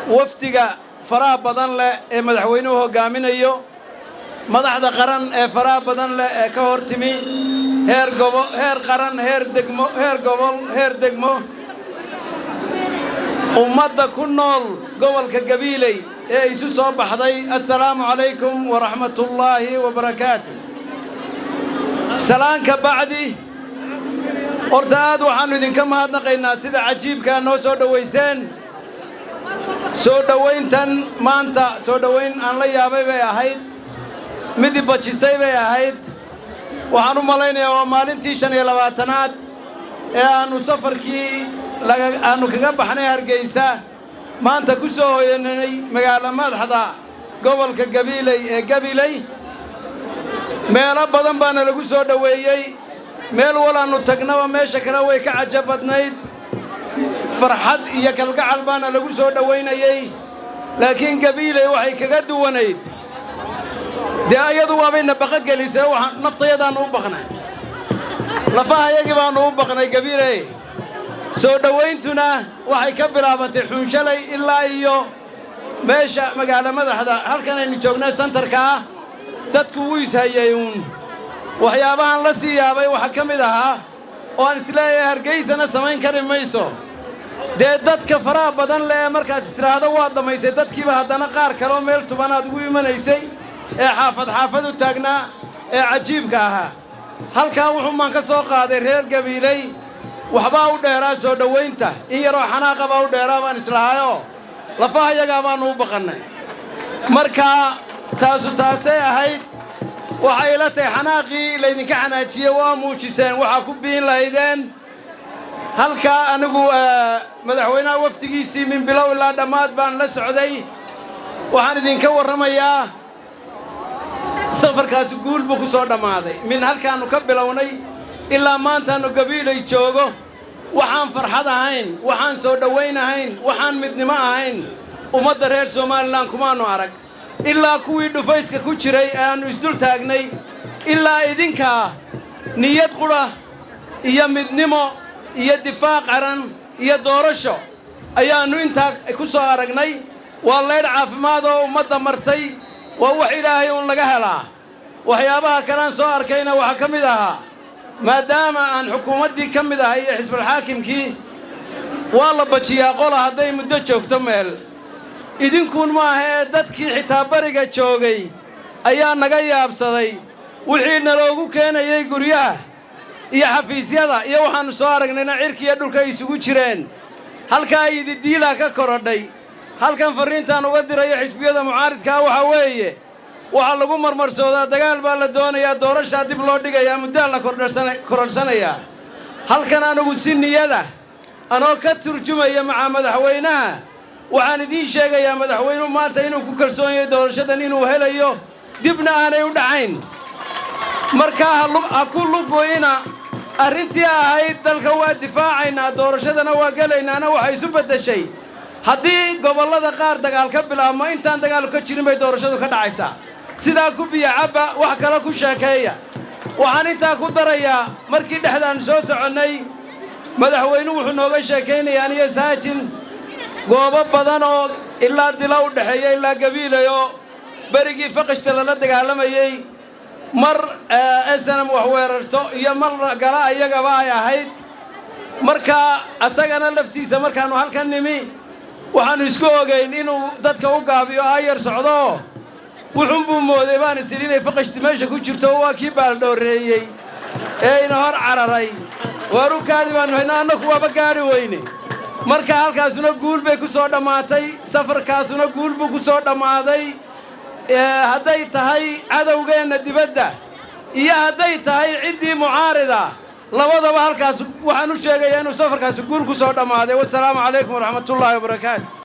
wafdiga faraha badan leh ee madaxweynuhu hogaaminayo madaxda qaran ee faraha badan leh ee ka hortimi heer qaran heer gobol heer degmo ummadda ku nool gobolka Gabiley ee isu soo baxday assalaamu calaykum wa rahmatullaahi wa barakaatuh salaanka bacdi hortaad waxaanu idinka mahadnaqaynaa sida cajiibka noo soo dhaweyseen soo dhaweyntan maanta soo dhaweyn aan la yaabay bay ahayd mid bajisay bay ahayd waxaan u malaynayaa waa maalintii 25aad ee aanu safarkii aanu kaga baxnay Hargeysa maanta ku soo hoyanay magaalada madaxda gobolka Gabiley ee Gabiley meelo badan baana lagu soo dhaweeyay meel walaanu tagnaba meesha kale way ka cajab badnayd farxad iyo kalgacal baana lagu soo dhaweynayay laakiin Gabiley waxay kaga duwanayd ayadu waabayna baqa gelisay waxaan naftayadaan u baqnay lafahayaga baan u baqnay Gabiley soo dhaweyntuna waxay ka bilaabatay xunshalay ilaa iyo meesha magaalada madaxda halkan aynu joognay santarka dadku wuu ishayay waxyaabahan la sii yaabay waxa ka mid ahaa oo aan isleeyahay Hargeysana samayn kari mayso dadka faraha badan leh markaas israado waa dhamaysay dadkiiba haddana qaar kale oo meel tubanaad ugu imanaysay ee xaafad u taagnaa ee cajiibka ahaa halkaa wuxuu maan ka soo qaaday reer Gabiley waxbaa u dheeraa soo dhaweynta in yaroo xanaaqa baa u dheeraa baan islahaayo lafahayaga baan u baqanay marka taasay ahayd waxay la tahay xanaaqii laydinka xanaajiyay waa muujiseen waxa ku biin lahaydeen halka anigu madaxweynaha wafdigiisii min bilow ilaa dhamaad baan la socday waxaan idinka warramayaa safarkaas guul buu ku soo dhamaaday min halkaanu ka bilownay ilaa maantaanu Gabiley joogo waxaan farxad ahayn waxaan soo dhaweynahayn waxaan midnimo ahayn ummadda reer Soomaaliland kumaanu arag ilaa kuwii dhufayska ku jiray aanu isdul taagnay ilaa idinka niyad qura iyo midnimo iyo difaac qaran iyo doorasho ayaanu inta ku soo aragnay waa leer caafimaad oo ummadda martay waa wax Ilaahay uu laga helaa waxyaabaha kale soo arkayna waxa ka mid ahaa maadaama aan xukuumaddii ka mid ahay ee xisbul xaakimkii waa la bajiyaa qola hadday muddo joogto meel idinkuun ma aha dadkii xitaa bariga joogay ayaa naga yaabsaday wixii naloogu keenayay guryaha iyo xafiisyada iyo waxaanu soo aragnayna cirki iyo dhulka isugu jireen halkaa diila ka korodhay halkan fariintaan uga dirayo xisbiyada mucaaridka waxa weeye waxa lagu marmarsoodaa dagaal baa la doonayaa doorasho dib loo dhigayaa muddo la kordhsanaya halkan anigu si niyada anoo ka turjumaya maca madaxweynaha waxaan idin sheegayaa madaxweynuhu maanta inuu ku kalsoon yahay doorashadan inuu helayo dibna aanay u dhacayn marka ha ku lugoyna arrintii ahayd dalka waa difaacaynaa doorashadana waa galaynaana waxay isu bedeshay haddii gobollada qaar dagaal ka bilaabmo intaan dagaal ka jirin bay doorashadu ka dhacaysaa sidaa ku biyacaba wax kale ku sheekeeya waxaan intaa ku darayaa markii dhexdaan soo soconnay madaxweynuhu wuxuu nooga sheekaynayaa aniyo saajin goobo badan oo ilaa dila u dhaxeeya ilaa Gabiley oo barigii faqashta la dagaalamayay mar SNM wax weerarto iyo mar gala ayagaba ay ahayd marka asagana laftiisa markaanu halkan nimi waxaanu isku ogeyn inuu dadka u gaabiyo ayar socdo wuxuu buu mooday baan isliinay faqashti meesha ku jirto waa kii baal dhooreeyay ee ina hor cararay warukaadi baan anagu waaba gaari weyne marka halkaasuna guul bay ku soo dhamaatay safarkaasuna guul buu ku soo dhamaaday hadday tahay cadawgeena dibadda iyo hadday tahay ciddii mucaarida labadaba halkaas waxaan u sheegayaa inuu safarkaas guul ku soo dhamaaday wassalaamu calaykum wa rahmatullaahi wa barakaatuh